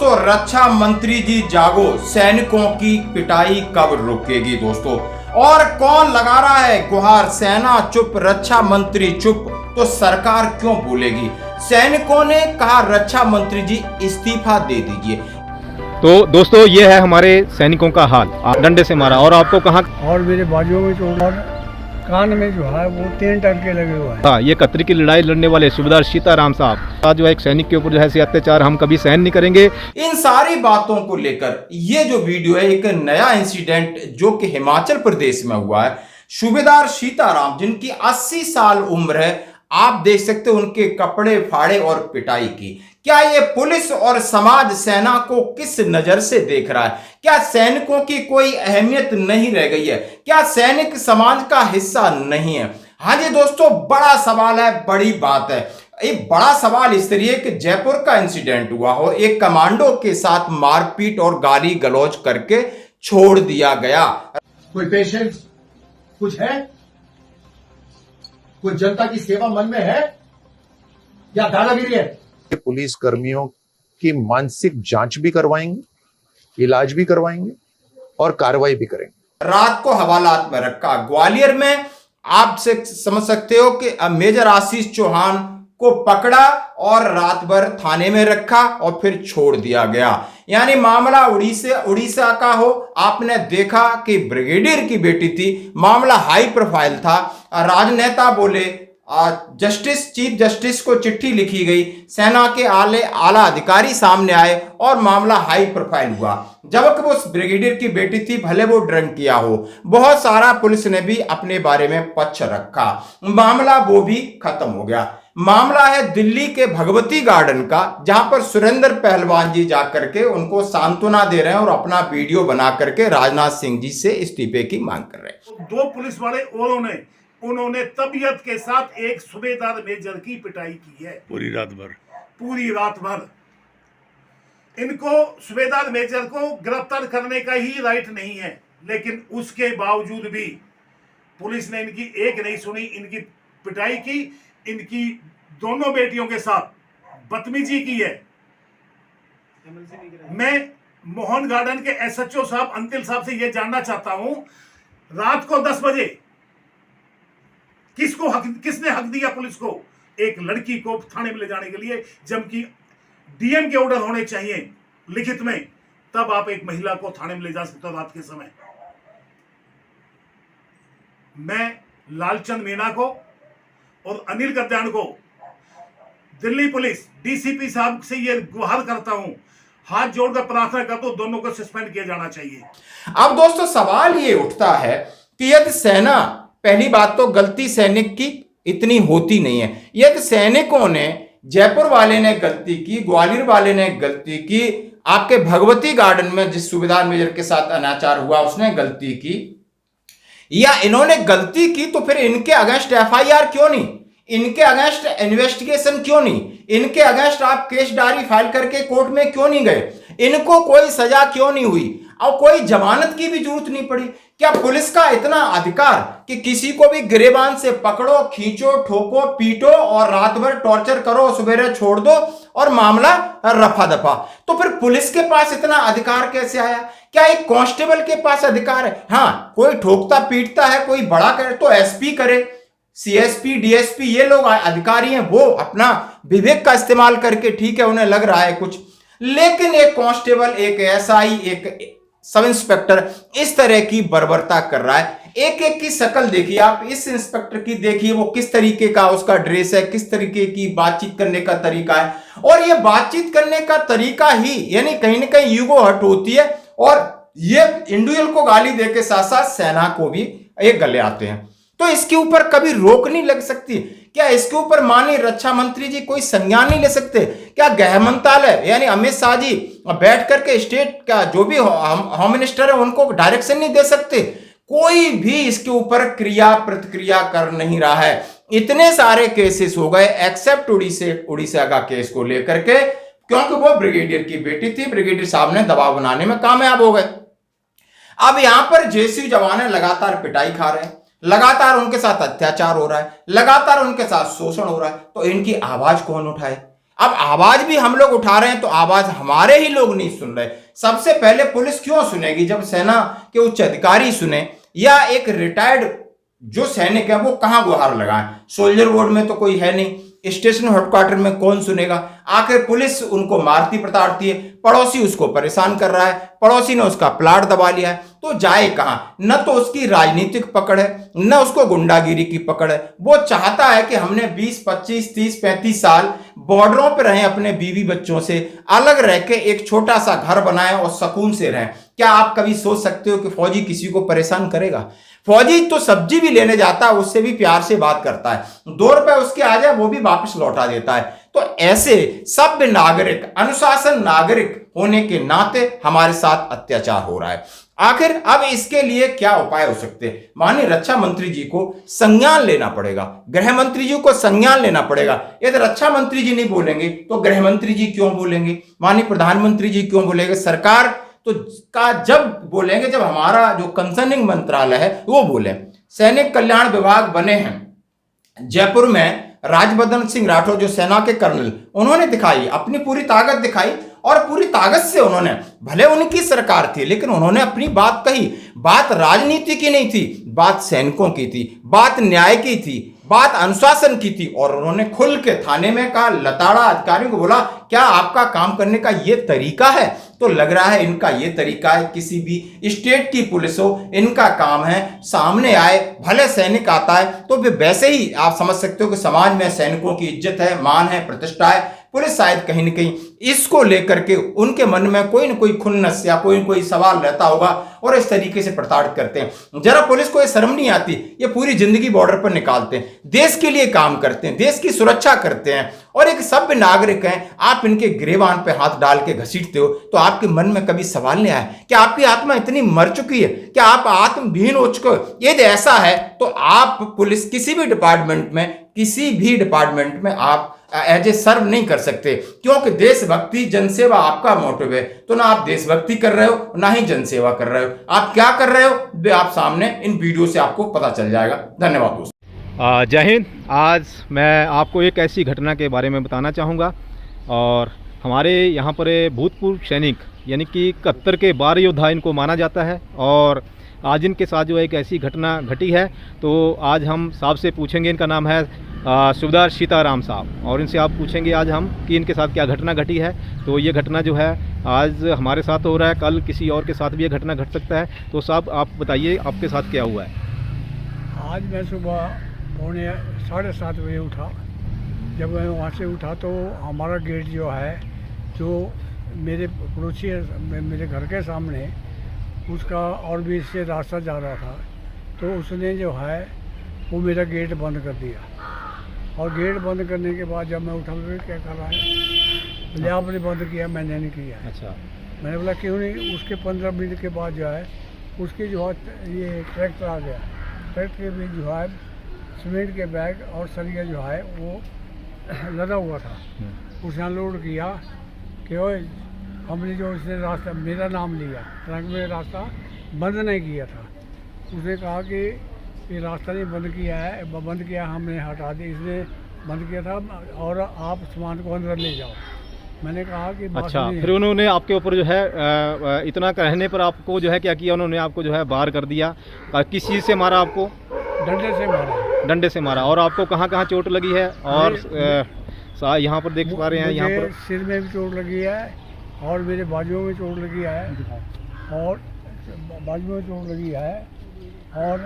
दोस्तों, रक्षा मंत्री जी जागो, सैनिकों की पिटाई कब रुकेगी दोस्तों? और कौन लगा रहा है गुहार, सेना चुप, रक्षा मंत्री चुप, तो सरकार क्यों बोलेगी? सैनिकों ने कहा रक्षा मंत्री जी इस्तीफा दे दीजिए। तो दोस्तों, ये है हमारे सैनिकों का हाल। डंडे से मारा और आपको कहाँ, और मेरे बाजू में चोट और कान में जो है वो 3 टंके लगे हुए हैं। हाँ, ये कतरी की लड़ाई लड़ने वाले सूबेदार सीताराम साहब आज जो है एक सैनिक के ऊपर जो है अत्याचार हम कभी सहन नहीं करेंगे। इन सारी बातों को लेकर ये जो वीडियो है, एक नया इंसिडेंट जो कि हिमाचल प्रदेश में हुआ है। सूबेदार सीताराम जिनकी 80 साल उम्र है, आप देख सकते हो उनके कपड़े फाड़े और पिटाई की। क्या ये पुलिस और समाज सेना को किस नजर से देख रहा है? क्या सैनिकों की कोई अहमियत नहीं रह गई है? क्या सैनिक समाज का हिस्सा नहीं है? हाँ जी दोस्तों, बड़ा सवाल है, बड़ी बात है। एक बड़ा सवाल इस तरीके कि जयपुर का इंसिडेंट हुआ हो, एक कमांडो के साथ मारपीट और गाली गलौज करके छोड़ दिया गया। कोई पेशेंस कुछ है? कोई जनता की सेवा मन में है या दादागिरी है? पुलिस कर्मियों की मानसिक जांच भी करवाएंगे, इलाज भी करवाएंगे और कार्रवाई भी करेंगे। रात को हवालात में रखा। ग्वालियर में आप से समझ सकते हो कि मेजर आशीष चौहान को पकड़ा और रात भर थाने में रखा और फिर छोड़ दिया गया। यानी मामला उड़ीसा का हो। आपने देखा कि ब्रिगेडियर की बेटी थी, मामला हाई प्रोफाइल था। राजनेता बोले, चीफ जस्टिस को चिट्ठी लिखी गई, सेना के आला अधिकारी सामने आए और मामला हाई प्रोफाइल हुआ। जबकि वो ब्रिगेडियर की बेटी थी, भले वो ड्रंक किया हो, बहुत सारा पुलिस ने भी अपने बारे में पक्ष रखा, मामला वो भी खत्म हो गया। मामला है दिल्ली के भगवती गार्डन का, जहां पर सुरेंद्र पहलवान जी जाकर के उनको सांत्वना दे रहे हैं और अपना वीडियो बना करके राजनाथ सिंह जी से इस्तीफे की मांग कर रहे हैं। 2 पुलिस वाले और उन्होंने तबीयत के साथ एक सूबेदार मेजर की पिटाई की है पूरी रात भर। इनको सूबेदार मेजर को गिरफ्तार करने का ही राइट नहीं है, लेकिन उसके बावजूद भी पुलिस ने इनकी एक नहीं सुनी, इनकी पिटाई की, इनकी दोनों बेटियों के साथ बदतमीजी की है। मैं मोहन गार्डन के एसएचओ साहब अंतिल साहब से यह जानना चाहता हूं, रात को 10 बजे किसने हक दिया पुलिस को एक लड़की को थाने में ले जाने के लिए, जबकि डीएम के ऑर्डर होने चाहिए लिखित में, तब आप एक महिला को थाने में ले जा सकते हो रात के समय। मैं लालचंद मीणा को और अनिल कल्याण को, दिल्ली पुलिस डीसीपी साहब से यह गुहार करता हूं, हाथ जोड़कर प्रार्थना करता हूं, दोनों को सस्पेंड किया जाना चाहिए। अब दोस्तों, सवाल ये उठता है कि यदि सेना, पहली बात तो गलती सैनिक की इतनी होती नहीं है। यदि सैनिकों ने, जयपुर वाले ने गलती की, ग्वालियर वाले ने गलती की, आपके भगवती गार्डन में जिस सूबेदार मेजर के साथ अनाचार हुआ उसने गलती की, या इन्होंने गलती की, तो फिर इनके अगेंस्ट एफआईआर क्यों नहीं? इनके अगेंस्ट इन्वेस्टिगेशन क्यों नहीं? इनके अगेंस्ट आप केस डायरी फाइल करके कोर्ट में क्यों नहीं गए? इनको कोई सजा क्यों नहीं हुई और कोई जमानत की भी जरूरत नहीं पड़ी? क्या पुलिस का इतना अधिकार कि किसी को भी गिरेबान से पकड़ो, खींचो, ठोको, पीटो और रात भर टॉर्चर करो, सवेरे छोड़ दो और मामला रफा दफा? तो फिर पुलिस के पास इतना अधिकार कैसे आया? क्या एक कांस्टेबल के पास अधिकार है? हाँ, कोई ठोकता पीटता है, कोई बड़ा करे तो एसपी करे, सीएसपी, डीएसपी, ये लोग अधिकारी हैं, वो अपना विवेक का इस्तेमाल करके, ठीक है, उन्हें लग रहा है कुछ, लेकिन एक कांस्टेबल, एक एसआई, एक सब इंस्पेक्टर इस तरह की बर्बरता कर रहा है। एक एक की शक्ल देखिए आप, इस इंस्पेक्टर की देखिए, वो किस तरीके का उसका ड्रेस है, किस तरीके की बातचीत करने का तरीका है, और ये बातचीत करने का तरीका ही यानी कहीं ना कहीं ईगो हर्ट होती है, और ये इंडिविजुअल को गाली देके साथ साथ सेना को भी एक गले आते हैं। तो इसके ऊपर कभी रोक नहीं लग सकती? क्या इसके ऊपर माननीय रक्षा मंत्री जी कोई संज्ञान नहीं ले सकते? क्या गृह मंत्रालय यानी अमित शाह जी बैठ करके स्टेट का जो भी होम मिनिस्टर है उनको डायरेक्शन नहीं दे सकते? कोई भी इसके ऊपर क्रिया प्रतिक्रिया कर नहीं रहा है। इतने सारे केसेस हो गए एक्सेप्ट उड़ीसा का केस को लेकर के, क्योंकि वो ब्रिगेडियर की बेटी थी, ब्रिगेडियर साहब ने दबाव बनाने में कामयाब हो गए। अब यहां पर जेसी जवान लगातार पिटाई खा रहे हैं, लगातार उनके साथ अत्याचार हो रहा है, लगातार उनके साथ शोषण हो रहा है, तो इनकी आवाज कौन उठाए? अब आवाज भी हम लोग उठा रहे हैं तो आवाज हमारे ही लोग नहीं सुन रहे। सबसे पहले पुलिस क्यों सुनेगी? जब सेना के उच्च अधिकारी सुने या एक रिटायर्ड जो सैनिक है वो कहां गुहार लगाएं? सोल्जर बोर्ड में तो कोई है नहीं, स्टेशन हेडक्वार्टर में कौन सुनेगा? आखिर पुलिस उनको मारती प्रताड़ती है, पड़ोसी उसको परेशान कर रहा है, पड़ोसी ने उसका प्लाट दबा लिया है, तो जाए कहां? न तो उसकी राजनीतिक पकड़ है, न उसको गुंडागिरी की पकड़ है। वो चाहता है कि हमने 20, 25, 30, 35 साल बॉर्डरों पर रहे, अपने बीवी बच्चों से अलग रह के एक छोटा सा घर बनाए और सुकून से रहें। क्या आप कभी सोच सकते हो कि फौजी किसी को परेशान करेगा? फौजी तो सब्जी भी लेने जाता है, उससे भी प्यार से बात करता है, 2 रुपए उसके आ जाए वो भी वापस लौटा देता है। तो ऐसे सभ्य नागरिक, अनुशासन नागरिक होने के नाते हमारे साथ अत्याचार हो रहा है। आखिर अब इसके लिए क्या उपाय हो सकते हैं? माननीय रक्षा मंत्री जी को संज्ञान लेना पड़ेगा, गृह मंत्री जी को संज्ञान लेना पड़ेगा। यदि रक्षा मंत्री जी नहीं बोलेंगे तो गृह मंत्री जी क्यों बोलेंगे? माननीय प्रधानमंत्री जी क्यों बोलेंगे? सरकार तो का जब बोलेंगे जब हमारा जो कंसर्निंग मंत्रालय है वो बोले। सैनिक कल्याण विभाग बने हैं जयपुर में, राजवर्धन सिंह राठौर जो सेना के कर्नल, उन्होंने दिखाई अपनी पूरी ताकत दिखाई और पूरी ताकत से उन्होंने, भले उनकी सरकार थी लेकिन उन्होंने अपनी बात कही। बात राजनीति की नहीं थी, बात सैनिकों की थी, बात न्याय की थी, बात अनुशासन की थी। और उन्होंने खुल के थाने में कहा, लताड़ा अधिकारियों को बोला, क्या आपका काम करने का ये तरीका है? तो लग रहा है इनका ये तरीका है, किसी भी स्टेट की पुलिस हो, इनका काम है सामने आए, भले सैनिक आता है तो फिर वैसे ही आप समझ सकते हो कि समाज में सैनिकों की इज्जत है, मान है, प्रतिष्ठा है। पुलिस शायद कहीं न कहीं इसको लेकर के उनके मन में कोई न कोई खुन्नस या कोई न कोई सवाल रहता होगा और इस तरीके से प्रताड़ित करते हैं। जरा पुलिस को ये शर्म नहीं आती? ये पूरी जिंदगी बॉर्डर पर निकालते हैं, देश के लिए काम करते हैं, देश की सुरक्षा करते हैं और एक सभ्य नागरिक हैं। आप इनके गिरेबान पे हाथ डाल के घसीटते हो तो आपके मन में कभी सवाल नहीं आया कि आपकी आत्मा इतनी मर चुकी है, क्या आप आत्मविहीन हो चुके हो? यदि ऐसा है तो आप पुलिस किसी भी डिपार्टमेंट में आप एज ए सर्व नहीं कर सकते, क्योंकि देशभक्ति जनसेवा आपका मोटिव है। तो ना आप देशभक्ति कर रहे हो ना ही जनसेवा कर रहे हो। आप क्या कर रहे हो आप सामने इन वीडियो से आपको पता चल जाएगा। धन्यवाद दोस्तों। जय हिंद। आज मैं आपको एक ऐसी घटना के बारे में बताना चाहूँगा और हमारे यहाँ पर भूतपूर्व सैनिक यानी कि 71 के 12 योद्धा इनको माना जाता है और आज इनके साथ जो एक ऐसी घटना घटी है। तो आज हम साहब से पूछेंगे, इनका नाम है सूबेदार सीताराम साहब, और इनसे आप पूछेंगे आज हम कि इनके साथ क्या घटना घटी है। तो ये घटना जो है आज हमारे साथ हो रहा है, कल किसी और के साथ भी ये घटना घट सकता है। तो साहब आप बताइए आपके साथ क्या हुआ है? आज मैं सुबह 7:30 बजे उठा। जब मैं वहाँ से उठा तो हमारा गेट जो है, जो मेरे पड़ोसी है मेरे घर के सामने, उसका और भी इससे रास्ता जा रहा था, तो उसने जो है वो मेरा गेट बंद कर दिया। और गेट बंद करने के बाद जब मैं उठा तो क्या कर रहा है, बोले आपने बंद किया, मैंने नहीं किया। अच्छा। मैंने बोला क्यों नहीं? उसके 15 मिनट के बाद जो है उसके जो है ये ट्रैक्टर आ गया। ट्रैक्टर के भी जो है सीमेंट के बैग और सरिया जो है वो लदा हुआ था। उसने लोड किया कि ओए हमने जो उसने रास्ता मेरा नाम लिया, ट्रक में रास्ता बंद नहीं किया था। उसने कहा कि ये रास्ता नहीं बंद किया है, बंद किया हमने हटा दी, इसने बंद किया था और आप सामान को अंदर ले जाओ। मैंने कहा कि अच्छा, फिर उन्होंने आपके ऊपर जो है इतना कहने पर आपको जो है क्या किया? उन्होंने आपको जो है बाहर कर दिया। किस चीज़ से मारा आपको? डंडे से मारा। डंडे से मारा। और आपको कहाँ कहाँ चोट लगी है? और यहाँ पर देख पा रहे हैं, यहाँ पर सिर में भी चोट लगी है और मेरे बाजुओं में चोट लगी है और बाजुओं में चोट लगी है और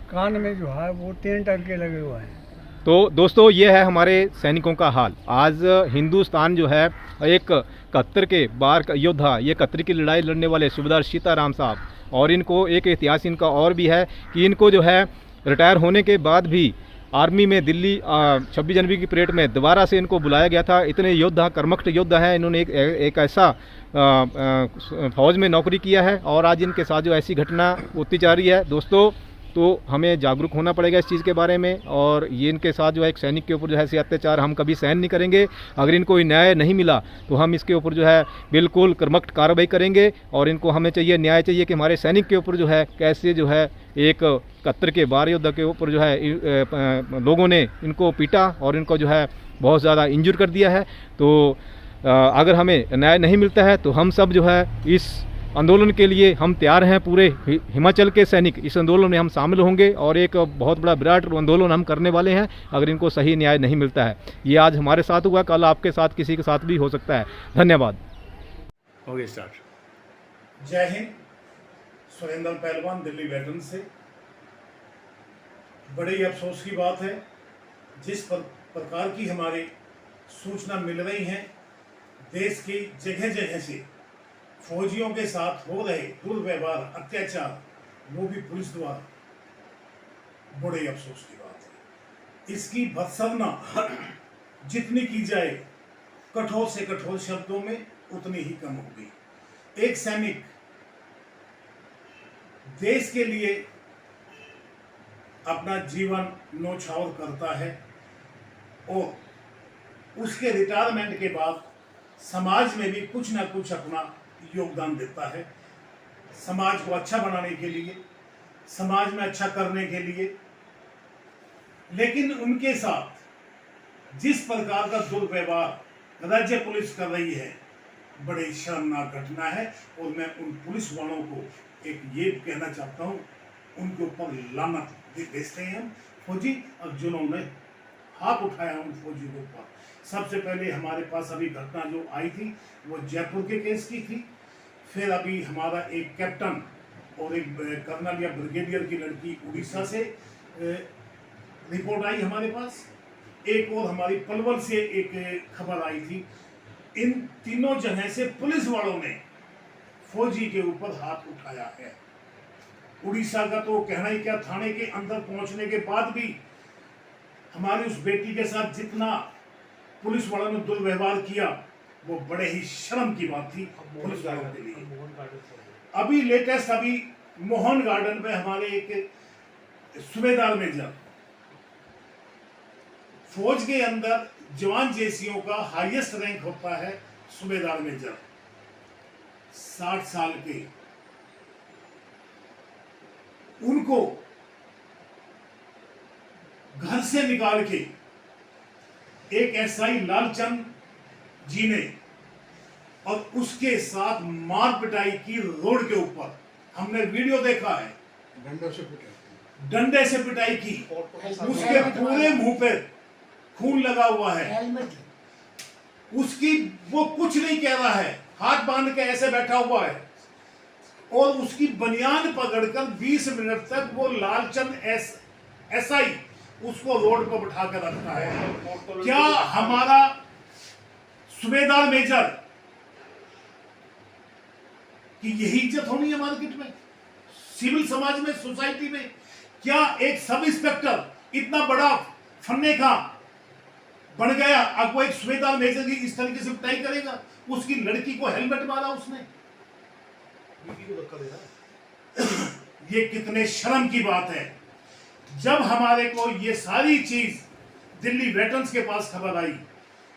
कान में जो है वो 3 टंके लगे हुए हैं। तो दोस्तों ये है हमारे सैनिकों का हाल। आज हिंदुस्तान जो है एक 71 के 12 योद्धा, ये 71 की लड़ाई लड़ने वाले सूबेदार सीताराम साहब, और इनको एक इतिहास इनका और भी है कि इनको जो है रिटायर होने के बाद भी आर्मी में दिल्ली 26 जनवरी की परेड में दोबारा से इनको बुलाया गया था। इतने योद्धा, कर्मठ योद्धा हैं। इन्होंने एक ऐसा फौज में नौकरी किया है और आज इनके साथ जो ऐसी घटना होती जा रही है दोस्तों, तो हमें जागरूक होना पड़ेगा इस चीज़ के बारे में। और ये इनके साथ जो है एक सैनिक के ऊपर जो है ऐसे अत्याचार हम कभी सहन नहीं करेंगे। अगर इनको न्याय नहीं मिला तो हम इसके ऊपर जो है बिल्कुल कर्मठ कार्रवाई करेंगे और इनको हमें चाहिए न्याय चाहिए कि हमारे सैनिक के ऊपर जो है कैसे जो है एक 71 के 12 योद्धा के ऊपर जो है लोगों ने इनको पीटा और इनको जो है बहुत ज़्यादा इंजर कर दिया है। तो अगर हमें न्याय नहीं मिलता है तो हम सब जो है इस आंदोलन के लिए हम तैयार हैं। पूरे हिमाचल के सैनिक इस आंदोलन में हम शामिल होंगे और एक बहुत बड़ा विराट आंदोलन हम करने वाले हैं अगर इनको सही न्याय नहीं मिलता है। ये आज हमारे साथ हुआ, कल आपके साथ किसी के साथ भी हो सकता है। धन्यवाद। Okay start. जय हिंद। सुरेंद्र पहलवान, दिल्ली वेटरन से। बड़े ही अफसोस की बात है, जिस प्रकार की हमारे सूचना मिल रही हैं देश की जगह जगह से फौजियों के साथ हो रहे दुर्व्यवहार, अत्याचार, वो भी पुलिस द्वारा, बड़े अफसोस की बात है। इसकी भत्सना जितनी की जाए कठोर से कठोर शब्दों में उतनी ही कम होगी। एक सैनिक देश के लिए अपना जीवन न्यौछावर करता है और उसके रिटायरमेंट के बाद समाज में भी कुछ ना कुछ अपना योगदान देता है, समाज को अच्छा बनाने के लिए, समाज में अच्छा करने के लिए। लेकिन उनके साथ जिस प्रकार का दुर्व्यवहार राज्य पुलिस कर रही है, बड़े शर्मनाक घटना है। और मैं उन पुलिस वालों को एक ये कहना चाहता हूँ, उनके ऊपर लानत भेजते हैं हम फौजी, और जिन्होंने हाथ उठाया उन फौजियों के ऊपर। सबसे पहले हमारे पास अभी घटना जो आई थी वो जयपुर के केस की थी। फिर अभी हमारा एक कैप्टन और एक कर्नल या ब्रिगेडियर की लड़की उड़ीसा से रिपोर्ट आई हमारे पास। एक और हमारी पलवल से एक खबर आई थी। इन तीनों जगह से पुलिस वालों ने फौजी के ऊपर हाथ उठाया है। उड़ीसा का तो कहना ही क्या, थाने के अंदर पहुंचने के बाद भी हमारी उस बेटी के साथ जितना पुलिस वालों ने दुर्व्यवहार किया, वो बड़े ही शर्म की बात थी पुलिस वालों के लिए। अभी लेटेस्ट अभी मोहन गार्डन में हमारे एक सूबेदार मेजर, फौज के अंदर जवान जेसीओ का हाईएस्ट रैंक होता है सूबेदार मेजर, 60 साल के, उनको घर से निकाल के एक एसआई लालचंद जी ने और उसके साथ मार पिटाई की रोड के ऊपर। हमने वीडियो देखा है, डंडे से पिटाई की, उसके पूरे मुंह पे खून लगा हुआ है, उसकी वो कुछ नहीं कह रहा है, हाथ बांध के ऐसे बैठा हुआ है और उसकी बनियान पकड़कर 20 मिनट तक वो लालचंद एसआई उसको रोड पर बिठा कर रखा है। क्या हमारा सूबेदार मेजर की यही इज्जत होनी है मार्केट में, सिविल समाज में, सोसाइटी में? क्या एक सब इंस्पेक्टर इतना बड़ा फन्ने का बन गया, अब वो एक सूबेदार मेजर की इस तरीके से पिटाई करेगा? उसकी लड़की को हेलमेट मारा उसने। ये कितने शर्म की बात है। जब हमारे को ये सारी चीज दिल्ली वेटरन्स के पास खबर आई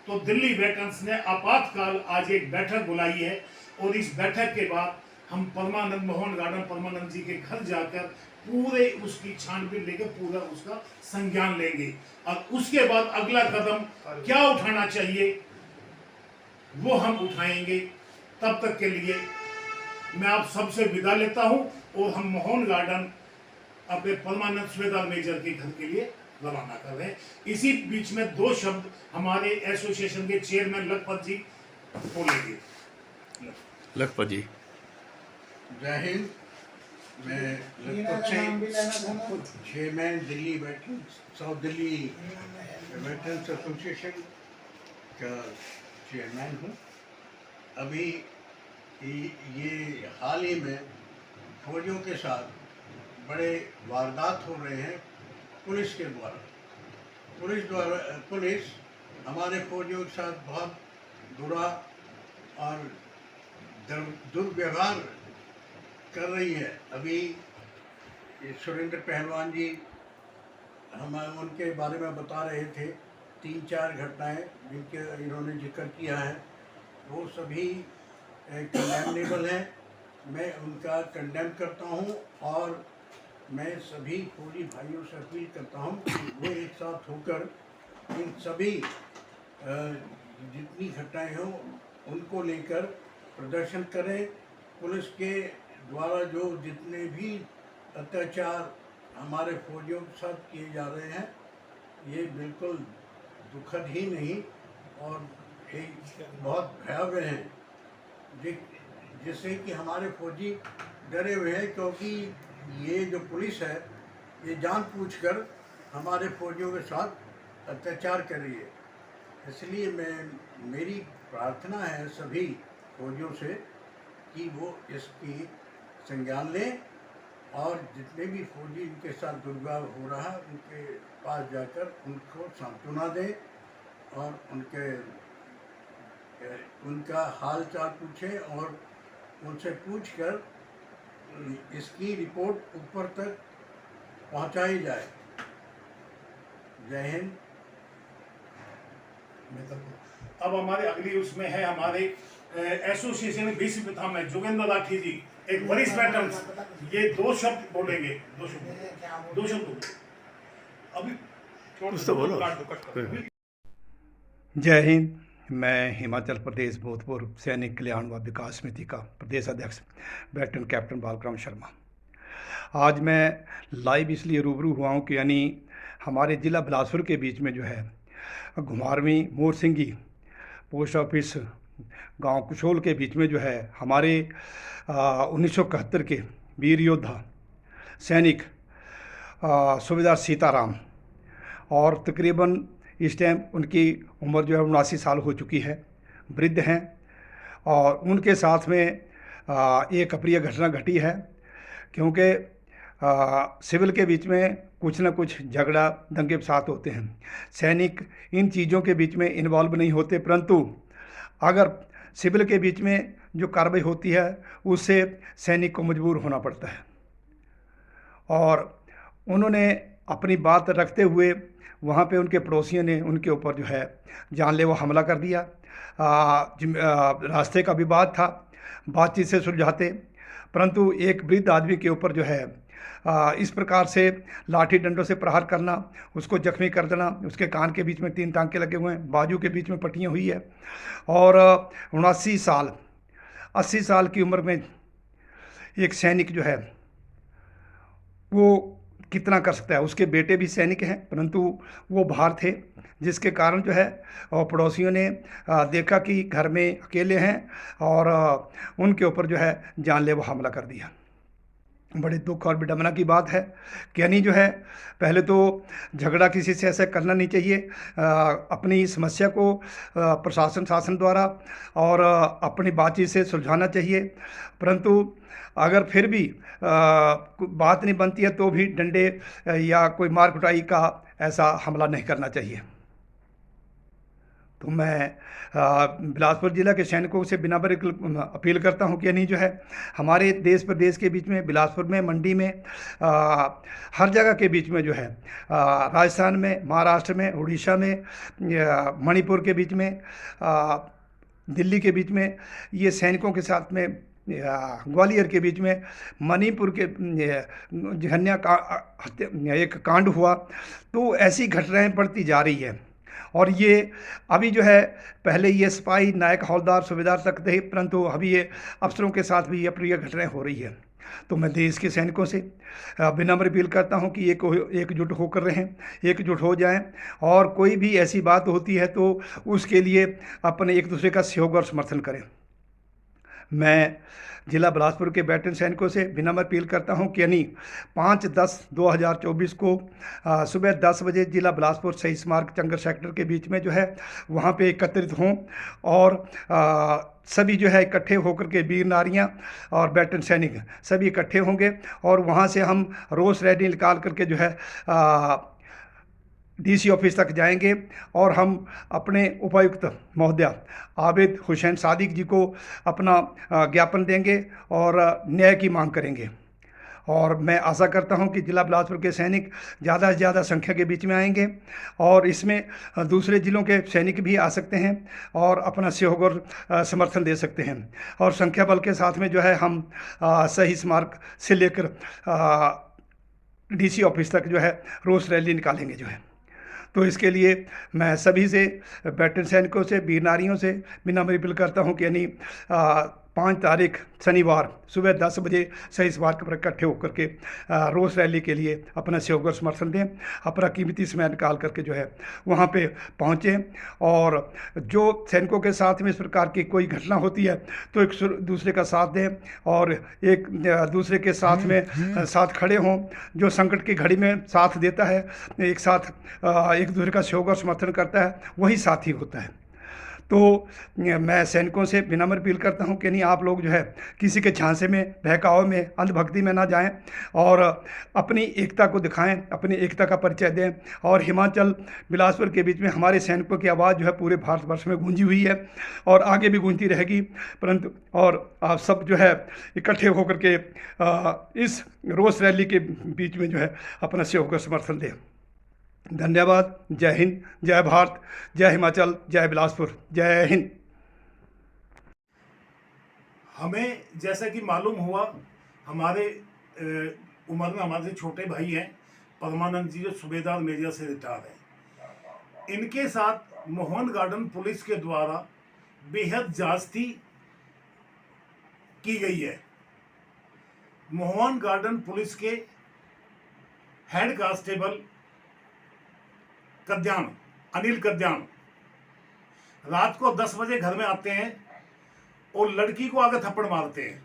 तो दिल्ली वेटरन्स ने आपातकाल आज एक बैठक बुलाई है और इस बैठक के बाद हम परमानंद मोहन गार्डन परमानंद जी के घर जाकर पूरे उसकी छानबीन लेकर पूरा उसका संज्ञान लेंगे और उसके बाद अगला कदम क्या उठाना चाहिए वो हम उठाएंगे। तब तक के लिए मैं आप सबसे विदा लेता हूं और हम मोहन गार्डन अपने परमानंद सूबेदार मेजर के घर के लिए रवाना कर रहे हैं। इसी बीच में 2 शब्द हमारे एसोसिएशन के चेयरमैन लखपत जी बोलेंगे। लखपत जी। जय हिंद। मैं लखपत से chairman Delhi veterans, south Delhi veterans association का चेयरमैन हूँ। अभी ये हाल ही में फौजियों के साथ बड़े वारदात हो रहे हैं पुलिस के द्वारा। पुलिस हमारे फौजियों के साथ बहुत बुरा और दुर्व्यवहार कर रही है। अभी सुरेंद्र पहलवान जी हम उनके बारे में बता रहे थे, 3-4 घटनाएं जिनके इन्होंने जिक्र किया है, वो सभी कंडेमनेबल हैं। मैं उनका कंडेम करता हूं और मैं सभी फौजी भाइयों से अपील करता हूं कि वो एक साथ होकर इन सभी जितनी घटनाएं हों उनको लेकर प्रदर्शन करें। पुलिस के द्वारा जो जितने भी अत्याचार हमारे फौजियों के साथ किए जा रहे हैं ये बिल्कुल दुखद ही नहीं और एक बहुत भयावह हैं, जिससे कि हमारे फौजी डरे हुए हैं, क्योंकि ये जो पुलिस है ये जानबूझकर हमारे फौजियों के साथ अत्याचार कर रही है। इसलिए मेरी प्रार्थना है सभी फौजियों से कि वो इसकी संज्ञान लें और जितने भी फौजी इनके साथ दुर्व्यवहार हो रहा है उनके पास जाकर उनको सांत्वना दें और उनका हाल चाल पूछें और उनसे पूछकर इसकी रिपोर्ट ऊपर तक पहुंचाई जाए। जय हिंद। अब हमारे अगली उसमें है हमारे एसोसिएशन विश्व प्रथा में जोगेंद्र राठी जी एक वरिष्ठ वेटरन, ये 2 शब्द बोलेंगे। 2 शब्द अभी कुछ तो बोलो। जय हिंद। मैं हिमाचल प्रदेश भूतपूर्व सैनिक कल्याण व विकास समिति का प्रदेश अध्यक्ष वेटरन कैप्टन बालकृष्ण शर्मा। आज मैं लाइव इसलिए रूबरू हुआ हूँ कि यानी हमारे ज़िला बिलासपुर के बीच में जो है घुमारवीं मोर सिंगी पोस्ट ऑफिस गांव कुशोल के बीच में जो है हमारे 1971 के वीर योद्धा सैनिक सूबेदार सीताराम और तकरीबन इस टाइम उनकी उम्र जो है 79 साल हो चुकी है, वृद्ध हैं और उनके साथ में एक अप्रिय घटना घटी है, क्योंकि सिविल के बीच में कुछ ना कुछ झगड़ा दंगे फसाद होते हैं। सैनिक इन चीज़ों के बीच में इन्वॉल्व नहीं होते, परंतु अगर सिविल के बीच में जो कार्रवाई होती है उससे सैनिक को मजबूर होना पड़ता है। और उन्होंने अपनी बात रखते हुए वहाँ पे उनके पड़ोसियों ने उनके ऊपर जो है जानलेवा हमला कर दिया। रास्ते का विवाद था, बातचीत से सुलझाते, परंतु एक वृद्ध आदमी के ऊपर जो है इस प्रकार से लाठी डंडों से प्रहार करना, उसको जख्मी कर देना, उसके कान के बीच में 3 टांके लगे हुए हैं, बाजू के बीच में पट्टियाँ हुई है और 80 साल की उम्र में एक सैनिक जो है वो कितना कर सकता है। उसके बेटे भी सैनिक हैं, परंतु वो बाहर थे, जिसके कारण जो है और पड़ोसियों ने देखा कि घर में अकेले हैं और उनके ऊपर जो है जानलेवा हमला कर दिया। बड़े दुख और विडंबना की बात है कि यानी जो है पहले तो झगड़ा किसी से ऐसा करना नहीं चाहिए। अपनी समस्या को प्रशासन शासन द्वारा और अपनी बातचीत से सुलझाना चाहिए, परंतु अगर फिर भी बात नहीं बनती है तो भी डंडे या कोई मार कुटाई का ऐसा हमला नहीं करना चाहिए। तो मैं बिलासपुर ज़िला के सैनिकों से बिना बरे अपील करता हूं कि यानी जो है हमारे देश प्रदेश के बीच में, बिलासपुर में, मंडी में, हर जगह के बीच में जो है राजस्थान में, महाराष्ट्र में, उड़ीसा में, मणिपुर के बीच में, दिल्ली के बीच में, ये सैनिकों के साथ में, ग्वालियर के बीच में, मणिपुर के झन्या का एक कांड हुआ। तो ऐसी घटनाएं बढ़ती जा रही है और ये अभी जो है पहले ये सिपाही, नायक, हवलदार, सूबेदार तक थे, परंतु अभी ये अफसरों के साथ भी ये अप्रिय घटनाएं हो रही है। तो मैं देश के सैनिकों से विनम्र अपील करता हूं कि एकजुट होकर रहें, एकजुट हो जाएं और कोई भी ऐसी बात होती है तो उसके लिए अपने एक दूसरे का सहयोग और समर्थन करें। मैं जिला बिलासपुर के वेटरन सैनिकों से विनम्र अपील करता हूं कि यानी 5/10/2024 को सुबह 10 बजे जिला बिलासपुर शहीद स्मारक चंगर सेक्टर के बीच में जो है वहां पे एकत्रित हों और सभी जो है इकट्ठे होकर के वीर नारियां और वेटरन सैनिक सभी इकट्ठे होंगे और वहां से हम रोष रैली निकाल करके जो है डीसी ऑफिस तक जाएंगे और हम अपने उपायुक्त महोदय आबिद हुसैन सादिक जी को अपना ज्ञापन देंगे और न्याय की मांग करेंगे। और मैं आशा करता हूं कि जिला बिलासपुर के सैनिक ज़्यादा से ज़्यादा संख्या के बीच में आएंगे और इसमें दूसरे ज़िलों के सैनिक भी आ सकते हैं और अपना सहयोग और समर्थन दे सकते हैं। और संख्या बल के साथ में जो है हम शहीद स्मारक से लेकर डीसी ऑफिस तक जो है रोष रैली निकालेंगे जो है। तो इसके लिए मैं सभी से, वेटरन सैनिकों से, वीर नारियों से विनम्र अपील करता हूँ कि यानी 5 तारीख शनिवार सुबह 10 बजे सही स्मारक पर इकट्ठे होकर के रोष रैली के लिए अपना सहयोग और समर्थन दें, अपना कीमती समय निकाल करके जो है वहाँ पे पहुँचें। और जो सैनिकों के साथ में इस प्रकार की कोई घटना होती है तो एक दूसरे का साथ दें और एक दूसरे के साथ में साथ खड़े हों। जो संकट की घड़ी में साथ देता है, एक साथ एक दूसरे का सहयोग और समर्थन करता है, वही साथी होता है। तो मैं सैनिकों से विनम्र अपील करता हूं कि नहीं, आप लोग जो है किसी के झांसे में, बहकावे में, अंधभक्ति में ना जाएं और अपनी एकता को दिखाएं, अपनी एकता का परिचय दें। और हिमाचल बिलासपुर के बीच में हमारे सैनिकों की आवाज़ जो है पूरे भारतवर्ष में गूंजी हुई है और आगे भी गूंजती रहेगी। परंतु और आप सब जो है इकट्ठे होकर के इस रोष रैली के बीच में जो है अपना सहयोग और समर्थन दें। धन्यवाद। जय हिंद, जय भारत, जय हिमाचल, जय बिलासपुर, जय हिंद। हमें जैसा कि मालूम हुआ, हमारे उम्र में हमारे से छोटे भाई हैं परमानंद जी, जो सूबेदार मेजर से रिटायर हैं। इनके साथ मोहन गार्डन पुलिस के द्वारा बेहद ज्यादती की गई है। मोहन गार्डन पुलिस के हेड कांस्टेबल कद्याण, अनिल कद्याण, रात को 10 बजे घर में आते हैं और लड़की को आगे थप्पड़ मारते हैं।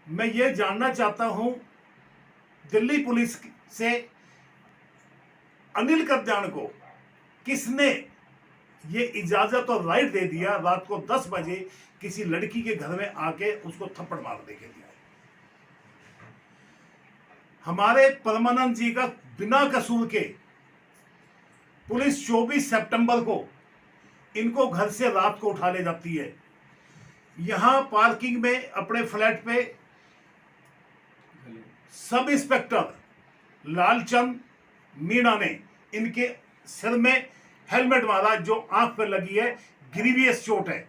मैं ये जानना चाहता हूं दिल्ली पुलिस से, अनिल कद्याण को किसने ये इजाजत और राइट दे दिया रात को 10 बजे किसी लड़की के घर में आके उसको थप्पड़ मारने के लिए? हमारे परमानंद जी का बिना कसूर के पुलिस 24 सितंबर को इनको घर से रात को उठा ले जाती है। यहां पार्किंग में अपने फ्लैट पे सब इंस्पेक्टर लालचंद मीणा ने इनके सिर में हेलमेट मारा, जो आंख पर लगी है, ग्रीवियस चोट है।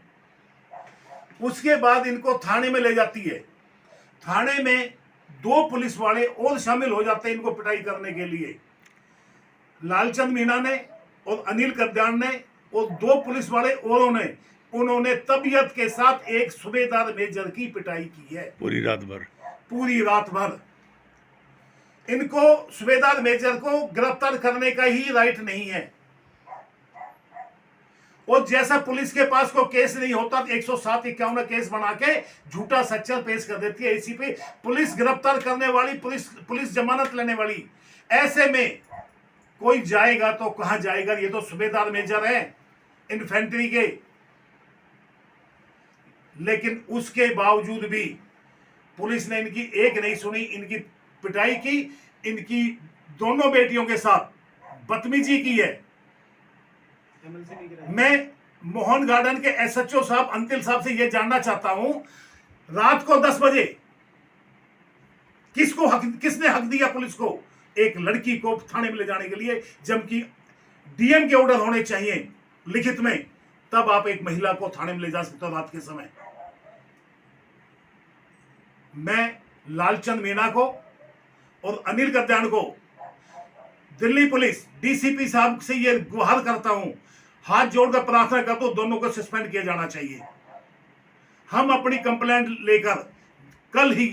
उसके बाद इनको थाने में ले जाती है। थाने में 2 पुलिस वाले और शामिल हो जाते हैं इनको पिटाई करने के लिए। लालचंद मीणा ने और अनिल कद्याण ने और 2 पुलिस वाले औरों ने, उन्होंने तबीयत के साथ एक सूबेदार मेजर की पिटाई की है पूरी रात भर। इनको सूबेदार मेजर को गिरफ्तार करने का ही राइट नहीं है। और जैसा पुलिस के पास कोई केस नहीं होता तो 107-51 केस बना के झूठा सच्चा पेश कर देती है इसी पे। पुलिस गिरफ्तार करने वाली, पुलिस जमानत लेने वाली, ऐसे में कोई जाएगा तो कहां जाएगा? ये तो सूबेदार मेजर है इन्फेंट्री के। लेकिन उसके बावजूद भी पुलिस ने इनकी एक नहीं सुनी, इनकी पिटाई की, इनकी दोनों बेटियों के साथ बदतमीजी की है। मैं मोहन गार्डन के एसएचओ साहब अंतिल साहब से यह जानना चाहता हूं, रात को 10 बजे किसने हक दिया पुलिस को एक लड़की को थाने में ले जाने के लिए, जबकि डीएम के ऑर्डर होने चाहिए लिखित में, तब आप एक महिला को थाने में ले जा सकते हो रात के समय। मैं लालचंद मीणा को और अनिल कद्याण को दिल्ली पुलिस डीसीपी साहब से यह गुहार करता हूं, हाथ जोड़कर प्रार्थना करता हूं, दोनों को सस्पेंड किया जाना चाहिए। हम अपनी कंप्लेंट लेकर कल ही